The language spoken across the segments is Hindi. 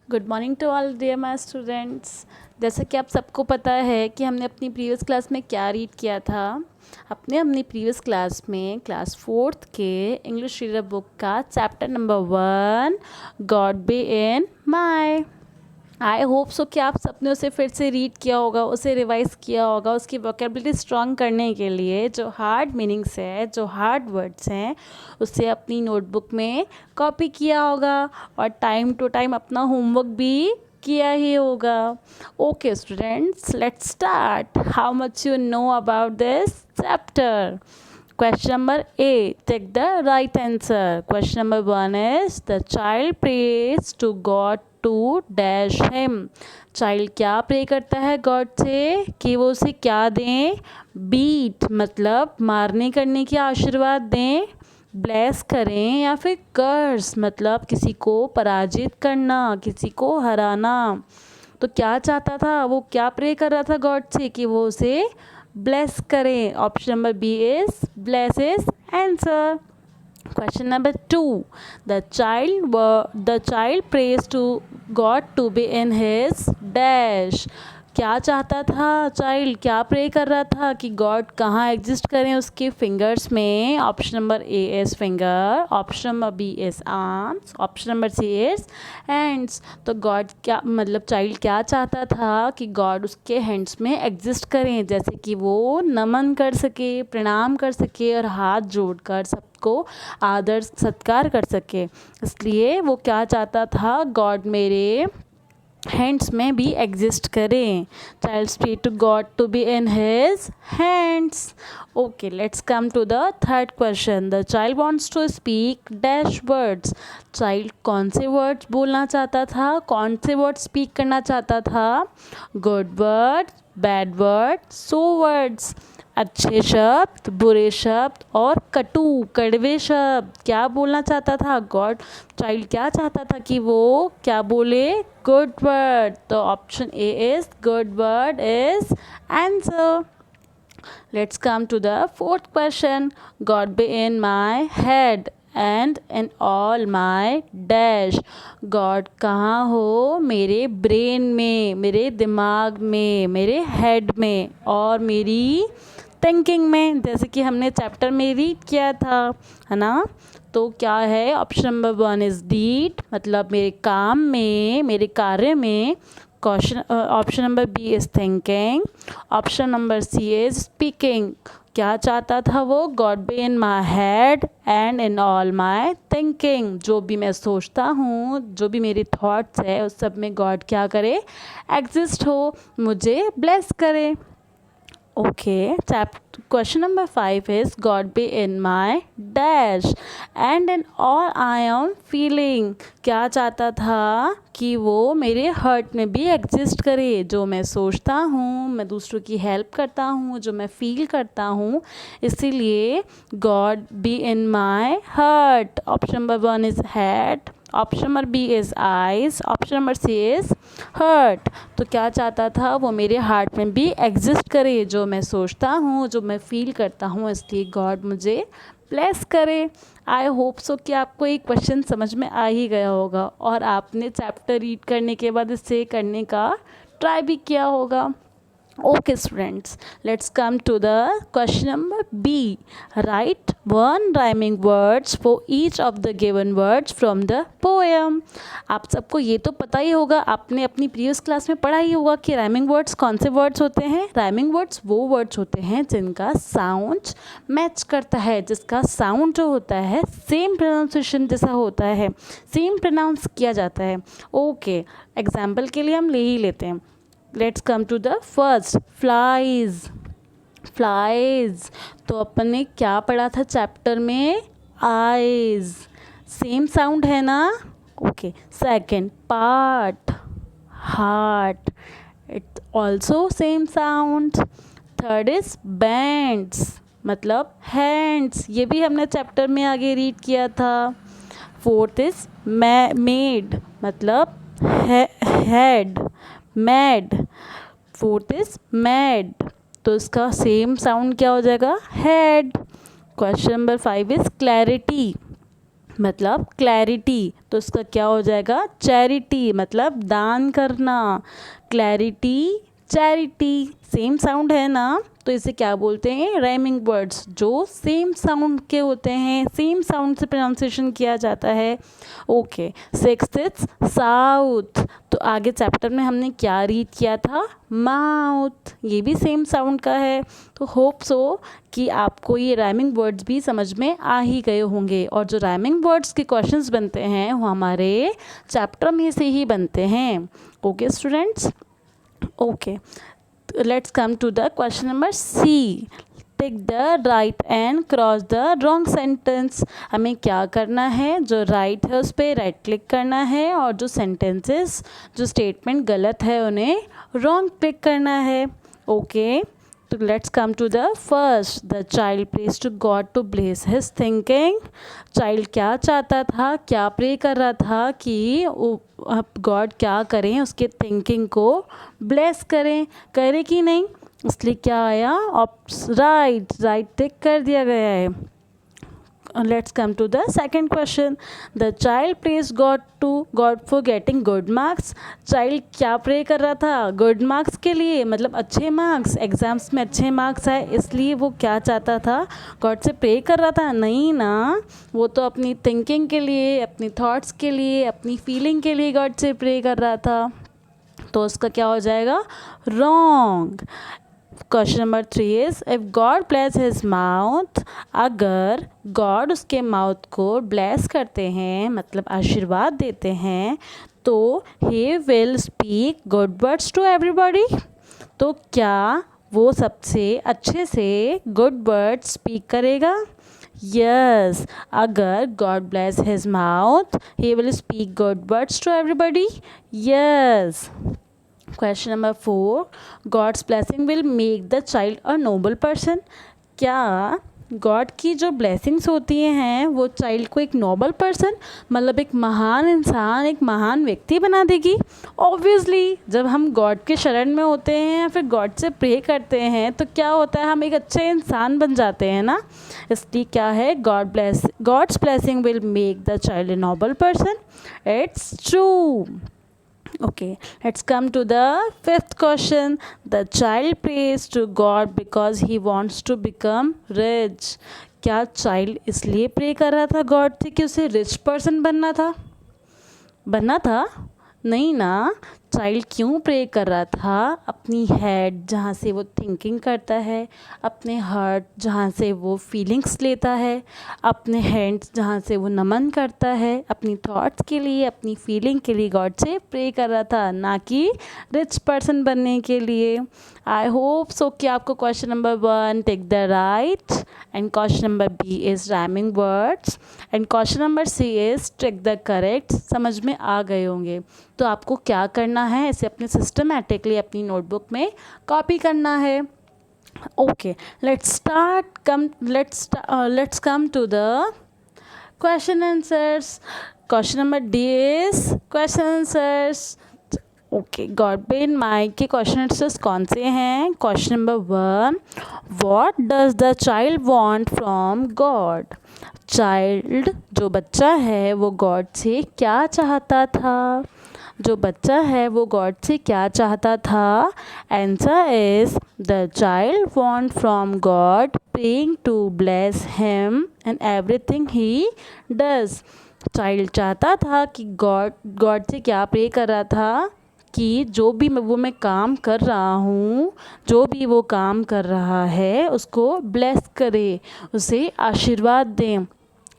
Good morning to all dear my students. जैसा कि आप सबको पता है कि हमने अपनी प्रीवियस क्लास में क्या रीड किया था। अपनी प्रीवियस क्लास में क्लास 4th के इंग्लिश रीडर बुक का chapter number 1 God be in my. I hope so कि आप सबने उसे फिर से रीड किया होगा, उसे रिवाइज़ किया होगा, उसकी वोकेबलरी स्ट्रॉन्ग करने के लिए जो हार्ड मीनिंग्स है, जो हार्ड वर्ड्स हैं, उसे अपनी नोटबुक में कॉपी किया होगा और टाइम टू टाइम अपना होमवर्क भी किया ही होगा। Okay students, let's start. How much you know about this chapter? Question number A. Take the right answer. Question number 1 is the child prays to God to dash him. Child क्या प्रे करता है गॉड से कि वो उसे क्या दें? बीट मतलब मारने करने की आशीर्वाद दें, ब्लेस करें, या फिर कर्स मतलब किसी को पराजित करना, किसी को हराना। तो क्या चाहता था वो, क्या प्रे कर रहा था गॉड से कि वो उसे ब्लेस करें? Option number B is bless is answer. Question number 2. The child prays to God to be in his dash. क्या चाहता था चाइल्ड, क्या प्रे कर रहा था कि गॉड कहाँ एग्जिस्ट करें उसके फिंगर्स में? Option number A is finger, option number B is arms, option number C is hands. तो गॉड क्या मतलब चाइल्ड क्या चाहता था कि गॉड उसके हैंड्स में एग्जिस्ट करें, जैसे कि वो नमन कर सके, प्रणाम कर सके और हाथ जोड़कर सबको आदर सत्कार कर सके। इसलिए वो क्या चाहता था, गॉड मेरे हैंड्स में भी एग्जिस्ट करें। Child pray to God to be in his hands. Okay, let's come to the third question. The child wants to speak dash words. Child कौन से वर्ड्स बोलना चाहता था, कौन से वर्ड्स स्पीक करना चाहता था? गुड वर्ड्स, बैड वर्ड्स, सो वर्ड्स। अच्छे शब्द, बुरे शब्द और कटु कड़वे शब्द क्या बोलना चाहता था गॉड? चाइल्ड क्या चाहता था कि वो क्या बोले? Good word. तो option A is good word is answer. Let's come to the fourth question. God be in my head and in all my dash. God कहाँ हो? मेरे ब्रेन में, मेरे दिमाग में, मेरे हेड में और मेरी थिंकिंग में, जैसे कि हमने चैप्टर में रीड किया था, है ना? तो क्या है? ऑप्शन नंबर 1 इज़ डीड मतलब मेरे काम में, मेरे कार्य में। Question option number B is thinking, option number C is speaking. क्या चाहता था वो? God be in my head and in all my thinking. जो भी मैं सोचता हूँ, जो भी मेरे थॉट्स है, उस सब में गॉड क्या करे? एग्जिस्ट हो, मुझे ब्लेस करे। Okay, question number 5 is God be in my dash and in all I am feeling. क्या चाहता था कि वो मेरे हर्ट में भी एग्जिस्ट करे, जो मैं सोचता हूँ, मैं दूसरों की हेल्प करता हूँ, जो मैं फील करता हूँ, इसीलिए God be in my heart. Option number 1 is head, option number B is eyes, option number C is heart. तो क्या चाहता था वो मेरे हार्ट में भी एग्जिस्ट करे, जो मैं सोचता हूँ, जो मैं फील करता हूँ, इसलिए गॉड मुझे ब्लेस करे। आई होप सो कि आपको ये क्वेश्चन समझ में आ ही गया होगा और आपने चैप्टर रीड करने के बाद इसे करने का ट्राई भी किया होगा। Okay students, let's come to the question number B. Write one rhyming words for each of the given words from the poem. आप सबको ये तो पता ही होगा, आपने अपनी प्रीवियस क्लास में पढ़ा ही होगा कि राइमिंग वर्ड्स कौन से वर्ड्स होते हैं। राइमिंग वर्ड्स वो वर्ड्स होते हैं जिनका साउंड मैच करता है, जिसका साउंड जो होता है सेम प्रोनाउंसिएशन जैसा होता है, सेम प्रोनाउंस किया जाता है। ओके, एग्जाम्पल के लिए हम ले ही लेते हैं। Let's come to the first, flies. Flies तो अपन ने क्या पढ़ा था चैप्टर में? आइज, सेम साउंड है ना? Okay. Second, part, heart, it's also same sound. Third is bands मतलब हैंड्स, ये भी हमने चैप्टर में आगे रीड किया था। फोर्थ इज मेड मतलब head, mad. Fourth is mad, तो इसका सेम साउंड क्या हो जाएगा? Head. Question number 5 is clarity मतलब क्लैरिटी, तो इसका क्या हो जाएगा, चैरिटी, मतलब दान करना। क्लैरिटी, चैरिटी सेम साउंड है ना, तो इसे क्या बोलते हैं, राइमिंग वर्ड्स, जो सेम साउंड के होते हैं, सेम साउंड से प्रोनाउंसिएशन किया जाता है। Okay, sixth is south. तो आगे चैप्टर में हमने क्या रीड किया था, माउथ, ये भी सेम साउंड का है। तो होप सो कि आपको ये राइमिंग वर्ड्स भी समझ में आ ही गए होंगे, और जो राइमिंग वर्ड्स के क्वेश्चंस बनते हैं वो हमारे चैप्टर में से ही बनते हैं। Okay students, okay, let's come to the question number C. Take the right and cross the wrong sentence. हमें क्या करना है, जो राइट है उस पर राइट क्लिक करना है, और जो सेंटेंसेस, जो स्टेटमेंट गलत है उन्हें रॉन्ग क्लिक करना है। ओके, तो let's come to the first. The child prays to God to bless his thinking. Child क्या चाहता था, क्या प्रे कर रहा था कि गॉड क्या करें, उसके थिंकिंग को ब्लेस करें, करे कि नहीं, इसलिए क्या आया, राइट, राइट टिक कर दिया गया है। Let's come to the second question. The child praised God for getting good marks. Child क्या प्रे कर रहा था, गुड मार्क्स के लिए, मतलब अच्छे मार्क्स, एग्जाम्स में अच्छे मार्क्स आए, इसलिए वो क्या चाहता था, गॉड से प्रे कर रहा था, नहीं ना, वो तो अपनी थिंकिंग के लिए, अपनी थॉट्स के लिए, अपनी फीलिंग के लिए गॉड से प्रे कर रहा था। तो उसका क्या हो जाएगा, wrong. Question number 3 is, if God bless his mouth, अगर गॉड उसके माउथ को ब्लेस करते हैं, मतलब आशीर्वाद देते हैं, तो he will speak good words to everybody. तो क्या वो सबसे अच्छे से गुड वर्ड्स स्पीक करेगा, यस, अगर God bless his mouth he will speak good words to everybody, yes. Question number 4, God's blessing will make the child a noble person. क्या गॉड की जो ब्लेसिंग्स होती हैं वो चाइल्ड को एक नोबल पर्सन, मतलब एक महान इंसान, एक महान व्यक्ति बना देगी। ऑब्वियसली जब हम गॉड के शरण में होते हैं या फिर गॉड से प्रे करते हैं तो क्या होता है, हम एक अच्छे इंसान बन जाते हैं ना, इसलिए क्या है, God's blessing will make the child a noble person, it's true. Okay, let's come to the fifth question. The child prays to God because he wants to become rich. क्या चाइल्ड इसलिए प्रे कर रहा था गॉड से कि उसे रिच पर्सन बनना था, नहीं ना। चाइल्ड क्यों प्रे कर रहा था, अपनी हेड जहाँ से वो थिंकिंग करता है, अपने हार्ट जहाँ से वो फीलिंग्स लेता है, अपने हैंड्स जहाँ से वो नमन करता है, अपनी थॉट्स के लिए, अपनी फीलिंग के लिए गॉड से प्रे कर रहा था, ना कि रिच पर्सन बनने के लिए। आई होप सो कि आपको question number 1 take the right, and question number B is rhyming words, and question number C is take the correct समझ में आ गए होंगे। तो आपको क्या करना है, इसे अपने सिस्टमैटिकली अपनी नोटबुक में कॉपी करना है। Okay, let's come to the question answers. Question number D is question answers. Okay, God be in my के क्वेश्चन आंसर्स कौन से हैं। Question number 1, what does the child want from God. Child जो बच्चा है वो गॉड से क्या चाहता था, जो बच्चा है वो गॉड से क्या चाहता था। Answer is the child want from God praying to bless him and everything he does. Child चाहता था कि गॉड से क्या प्रे कर रहा था कि जो भी मैं काम कर रहा हूँ, जो भी वो काम कर रहा है उसको ब्लेस करे, उसे आशीर्वाद दें।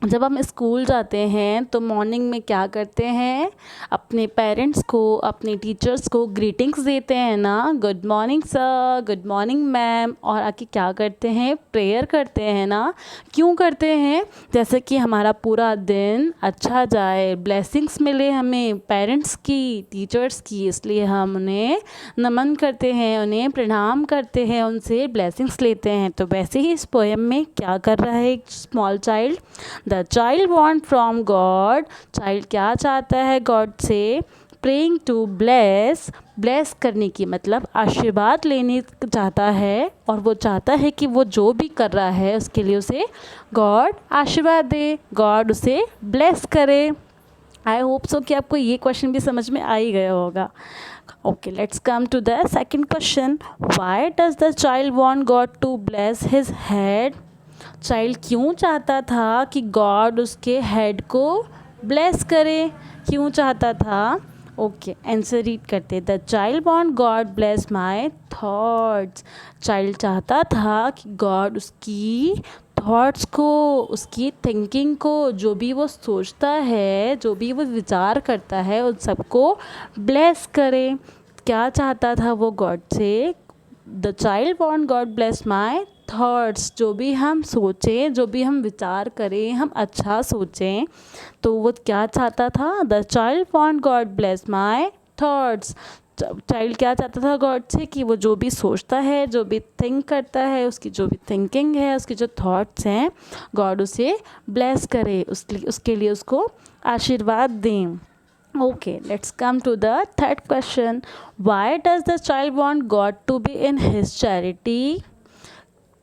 जब हम स्कूल जाते हैं तो मॉर्निंग में क्या करते हैं, अपने पेरेंट्स को, अपने टीचर्स को ग्रीटिंग्स देते हैं ना, good morning sir, good morning ma'am, और आके क्या करते हैं, प्रेयर करते हैं ना। क्यों करते हैं, जैसे कि हमारा पूरा दिन अच्छा जाए, ब्लेसिंग्स मिले हमें पेरेंट्स की, टीचर्स की, इसलिए हम उन्हें नमन करते हैं, उन्हें प्रणाम करते हैं, उनसे ब्लेसिंग्स लेते हैं। तो वैसे ही इस पोएम में क्या कर रहा है एक small child, the child want from God, child क्या चाहता है गॉड से, प्रेइंग टू ब्लेस करने की मतलब आशीर्वाद लेने चाहता है, और वो चाहता है कि वो जो भी कर रहा है उसके लिए उसे गॉड आशीर्वाद दे, गॉड उसे ब्लेस करे। आई होप सो कि आपको ये क्वेश्चन भी समझ में आ ही गया होगा। Okay, let's come to the second question. Why does the child want God to bless his head? Child क्यों चाहता था कि गॉड उसके हेड को ब्लेस करे? क्यों चाहता था? ओके, आंसर रीड करते। The child want God bless my thoughts. Child चाहता था कि गॉड उसकी थॉट्स को, उसकी थिंकिंग को, जो भी वो सोचता है, जो भी वो विचार करता है, उन सबको ब्लेस करे। क्या चाहता था वो गॉड से? The child want God bless my thoughts. जो भी हम सोचें, जो भी हम विचार करें, हम अच्छा सोचें, तो वो क्या चाहता था? The child want God bless my thoughts. Child क्या चाहता था गॉड से? कि वो जो भी सोचता है, जो भी थिंक करता है, उसकी जो भी थिंकिंग है, उसकी जो थॉट्स हैं, गॉड उसे ब्लेस करे, उसके लिए उसको आशीर्वाद दें। Okay, let's come to the third question. Why does the child want God to be in his charity?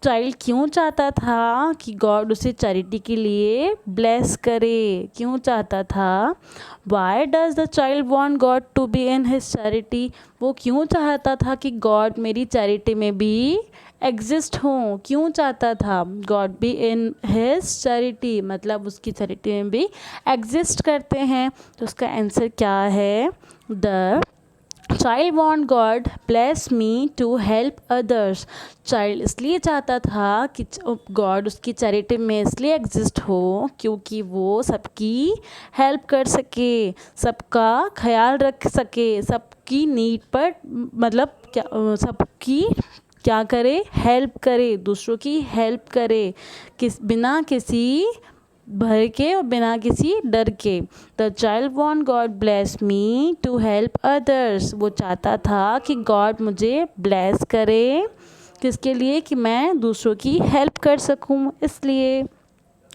Child क्यों चाहता था कि गॉड उसे चैरिटी के लिए ब्लेस करे? क्यों चाहता था? Why does the child want God to be in his charity? वो क्यों चाहता था कि गॉड मेरी चैरिटी में भी एग्जिस्ट हों? क्यों चाहता था God be in his charity? मतलब उसकी चैरिटी में भी एग्जिस्ट करते हैं। तो उसका आंसर क्या है? The child want God bless me to help others. Child इसलिए चाहता था कि गॉड उसकी चैरिटी में इसलिए एग्जिस्ट हो क्योंकि वो सबकी हेल्प कर सके, सबका ख्याल रख सके, सबकी नीड पर मतलब क्या सबकी क्या करे? हेल्प करे, दूसरों की हेल्प करे, बिना किसी भय के और बिना किसी डर के। The child want God bless me to help others. वो चाहता था कि गॉड मुझे ब्लेस करे, किसके लिए? कि मैं दूसरों की हेल्प कर सकूं, इसलिए।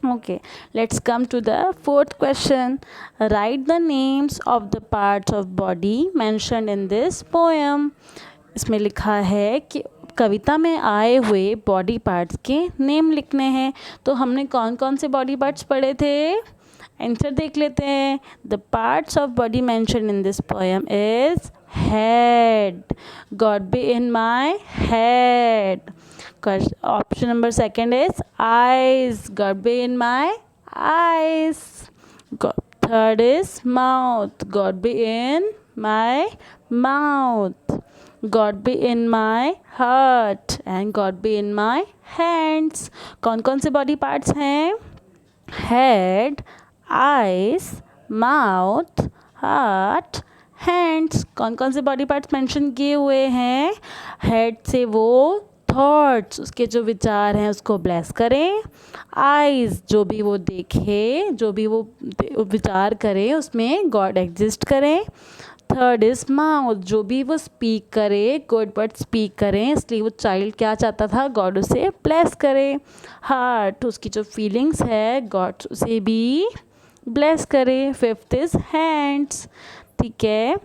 Okay, let's come to the fourth question. Write the names of the parts of body mentioned in this poem. इसमें लिखा है कि कविता में आए हुए बॉडी पार्ट्स के नेम लिखने हैं। तो हमने कौन कौन से बॉडी पार्ट्स पढ़े थे? आंसर देख लेते हैं। The parts of body mentioned in this poem is head. God be in my head. Option number second is eyes. God be in my eyes. Third is mouth. God be in my mouth. God be in my heart and God be in my hands। कौन कौन से बॉडी पार्ट्स हैं? Head, eyes, mouth, heart, hands. कौन कौन से बॉडी पार्ट्स मेंशन किए हुए हैं? हेड से वो थॉट्स, उसके जो विचार हैं उसको ब्लेस करें। आइज़, जो भी वो देखे, जो भी वो विचार करे उसमें गॉड एग्जिस्ट करें। थर्ड इज़ माउथ, जो भी वो स्पीक करे, गुड वर्ड स्पीक करें, इसलिए वो चाइल्ड क्या चाहता था? गॉड उसे ब्लेस करे। हार्ट, उसकी जो फीलिंग्स है गॉड उसे भी ब्लेस करे। फिफ्थ इज़ हैंड्स, ठीक है,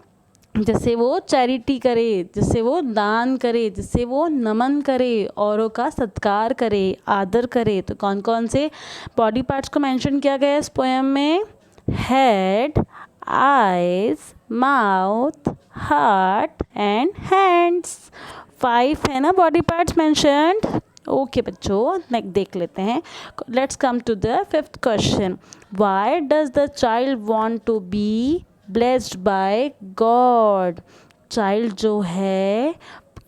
जैसे वो चैरिटी करे, जैसे वो दान करे, जैसे वो नमन करे, औरों का सत्कार करे, आदर करे। तो कौन कौन से बॉडी पार्ट्स को मेंशन किया गया है इस पोएम में? Head, eyes, mouth, heart and hands. 5 है ना बॉडी पार्ट्स मेंशन्ड। ओके बच्चों, नेक्स्ट देख लेते हैं। Let's come to the fifth question. Why does the child want to be blessed by God? Child जो है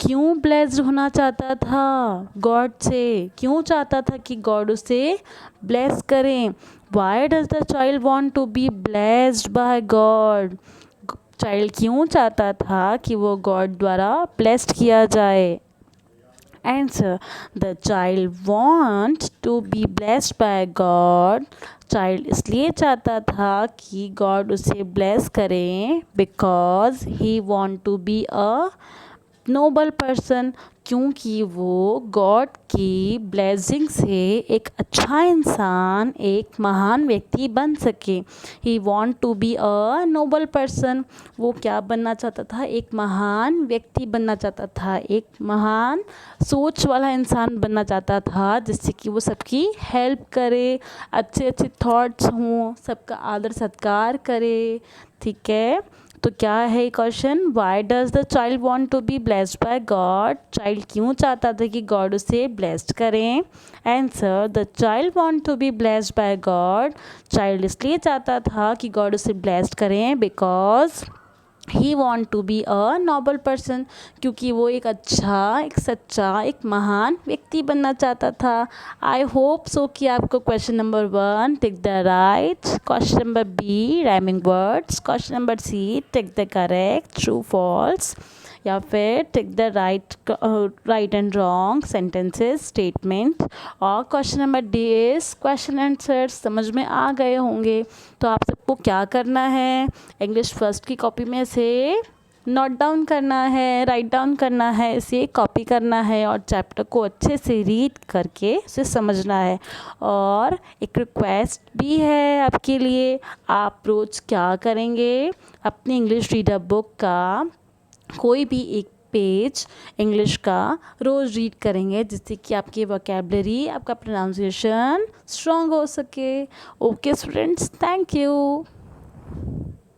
क्यों ब्लेस्ड होना चाहता था गॉड से? क्यों चाहता था कि गॉड उसे ब्लेस करें? Why does the child want to be blessed by God? Child क्यों चाहता था कि वो गॉड द्वारा ब्लेस्ड किया जाए? Answer, the child want to be blessed by God. Child इसलिए चाहता था कि गॉड उसे ब्लेस करें because he want to be a noble person, क्योंकि वो गॉड की ब्लेसिंग से एक अच्छा इंसान, एक महान व्यक्ति बन सके। He want to be a noble person. वो क्या बनना चाहता था? एक महान व्यक्ति बनना चाहता था, एक महान सोच वाला इंसान बनना चाहता था, जिससे कि वो सबकी हेल्प करे, अच्छे अच्छे थॉट्स हों, सबका आदर सत्कार करे। ठीक है, तो क्या है question? Why does the child want to be blessed by God? Child क्यों चाहता था कि गॉड उसे ब्लेस्ड करें? Answer, the child want to be blessed by God. Child इसलिए चाहता था कि गॉड उसे ब्लेस्ड करें because he want to be a noble person, क्योंकि वो एक अच्छा, एक सच्चा, एक महान व्यक्ति बनना चाहता था। आई होप सो कि आपको question number 1 tick the right, question number B rhyming words, question number C tick the correct true false, या फिर tick the right and wrong sentences statement. और question number D is question answers. समझ में आ गए होंगे। तो आप सबको क्या करना है? इंग्लिश फर्स्ट की कॉपी में से नोट डाउन करना है, राइट डाउन करना है, इसे कॉपी करना है और चैप्टर को अच्छे से रीड करके उसे समझना है। और एक रिक्वेस्ट भी है आपके लिए, आप रोज़ क्या करेंगे? अपनी इंग्लिश रीडर बुक का कोई भी एक पेज इंग्लिश का रोज़ रीड करेंगे, जिससे कि आपकी वोकैबलरी, आपका प्रोनाउंसिएशन स्ट्रॉन्ग हो सके। Okay students, thank you.